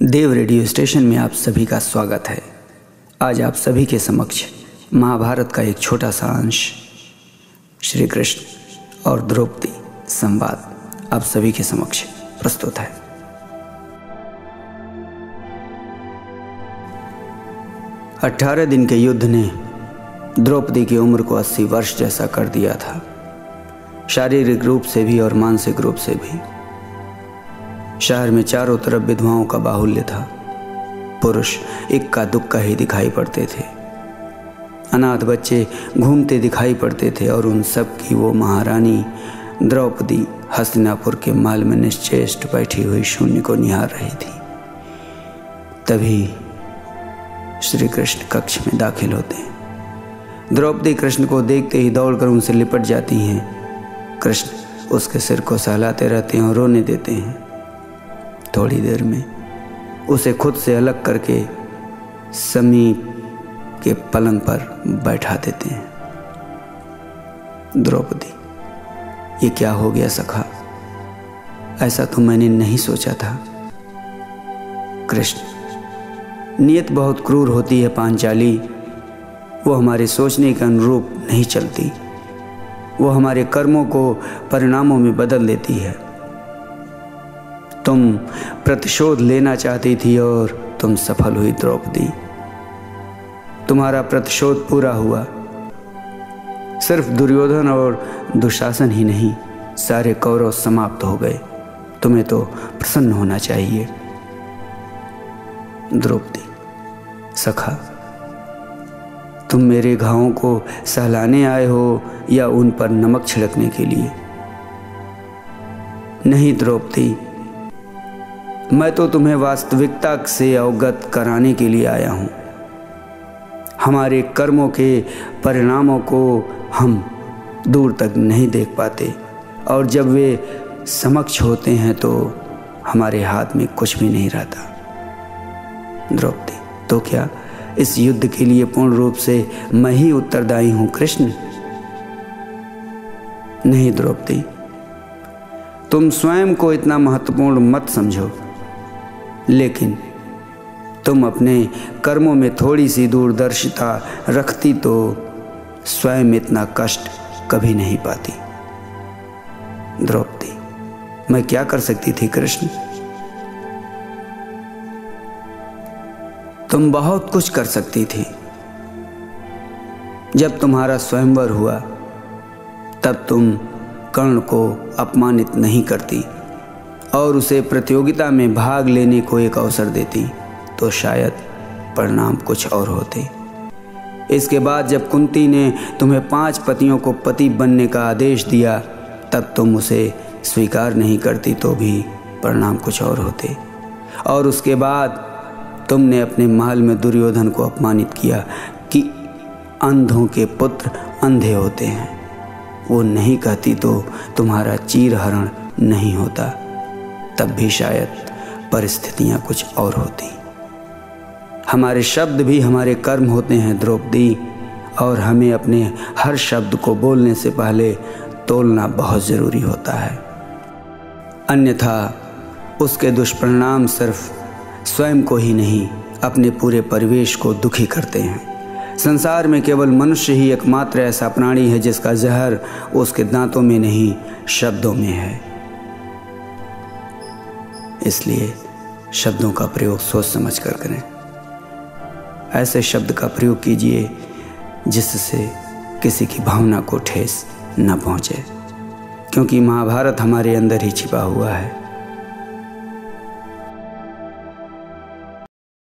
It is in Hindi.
देव रेडियो स्टेशन में आप सभी का स्वागत है। आज आप सभी के समक्ष महाभारत का एक छोटा सा अंश श्री कृष्ण और द्रौपदी संवाद आप सभी के समक्ष प्रस्तुत है। अठारह दिन के युद्ध ने द्रौपदी की उम्र को 80 वर्ष जैसा कर दिया था, शारीरिक रूप से भी और मानसिक रूप से भी। शहर में चारों तरफ विधवाओं का बाहुल्य था। पुरुष इक्का दुक्का ही दिखाई पड़ते थे। अनाथ बच्चे घूमते दिखाई पड़ते थे और उन सब की वो महारानी द्रौपदी हस्तिनापुर के महल में निश्चेष्ट बैठी हुई शून्य को निहार रही थी। तभी श्री कृष्ण कक्ष में दाखिल होते हैं। द्रौपदी कृष्ण को देखते ही दौड़कर उनसे लिपट जाती हैं। कृष्ण उसके सिर को सहलाते रहते हैं और रोने देते हैं। थोड़ी देर में उसे खुद से अलग करके समीप के पलंग पर बैठा देते हैं। द्रौपदी, ये क्या हो गया सखा? ऐसा तो मैंने नहीं सोचा था। कृष्ण, नियत बहुत क्रूर होती है पांचाली। वो हमारे सोचने के अनुरूप नहीं चलती। वो हमारे कर्मों को परिणामों में बदल देती है। तुम प्रतिशोध लेना चाहती थी और तुम सफल हुई द्रौपदी। तुम्हारा प्रतिशोध पूरा हुआ। सिर्फ दुर्योधन और दुशासन ही नहीं, सारे कौरव समाप्त हो गए। तुम्हें तो प्रसन्न होना चाहिए। द्रौपदी, सखा, तुम मेरे घावों को सहलाने आए हो या उन पर नमक छिड़कने के लिए? नहीं द्रौपदी, मैं तो तुम्हें वास्तविकता से अवगत कराने के लिए आया हूँ। हमारे कर्मों के परिणामों को हम दूर तक नहीं देख पाते और जब वे समक्ष होते हैं तो हमारे हाथ में कुछ भी नहीं रहता। द्रौपदी, तो क्या इस युद्ध के लिए पूर्ण रूप से मैं ही उत्तरदायी हूँ कृष्ण? नहीं द्रौपदी, तुम स्वयं को इतना महत्वपूर्ण मत समझो, लेकिन तुम अपने कर्मों में थोड़ी सी दूरदर्शिता रखती तो स्वयं इतना कष्ट कभी नहीं पाती। द्रौपदी, मैं क्या कर सकती थी कृष्ण? तुम बहुत कुछ कर सकती थी। जब तुम्हारा स्वयंवर हुआ तब तुम कर्ण को अपमानित नहीं करती और उसे प्रतियोगिता में भाग लेने को एक अवसर देती तो शायद परिणाम कुछ और होते। इसके बाद जब कुंती ने तुम्हें 5 पतियों को पति बनने का आदेश दिया तब तुम उसे स्वीकार नहीं करती तो भी परिणाम कुछ और होते। और उसके बाद तुमने अपने महल में दुर्योधन को अपमानित किया कि अंधों के पुत्र अंधे होते हैं। वो नहीं कहती तो तुम्हारा चीरहरण नहीं होता, तब भी शायद परिस्थितियां कुछ और होती। हमारे शब्द भी हमारे कर्म होते हैं द्रौपदी, और हमें अपने हर शब्द को बोलने से पहले तोलना बहुत ज़रूरी होता है। अन्यथा उसके दुष्परिणाम सिर्फ स्वयं को ही नहीं, अपने पूरे परिवेश को दुखी करते हैं। संसार में केवल मनुष्य ही एकमात्र ऐसा प्राणी है जिसका जहर उसके दांतों में नहीं, शब्दों में है। इसलिए शब्दों का प्रयोग सोच समझ कर करें। ऐसे शब्द का प्रयोग कीजिए जिससे किसी की भावना को ठेस न पहुंचे, क्योंकि महाभारत हमारे अंदर ही छिपा हुआ है।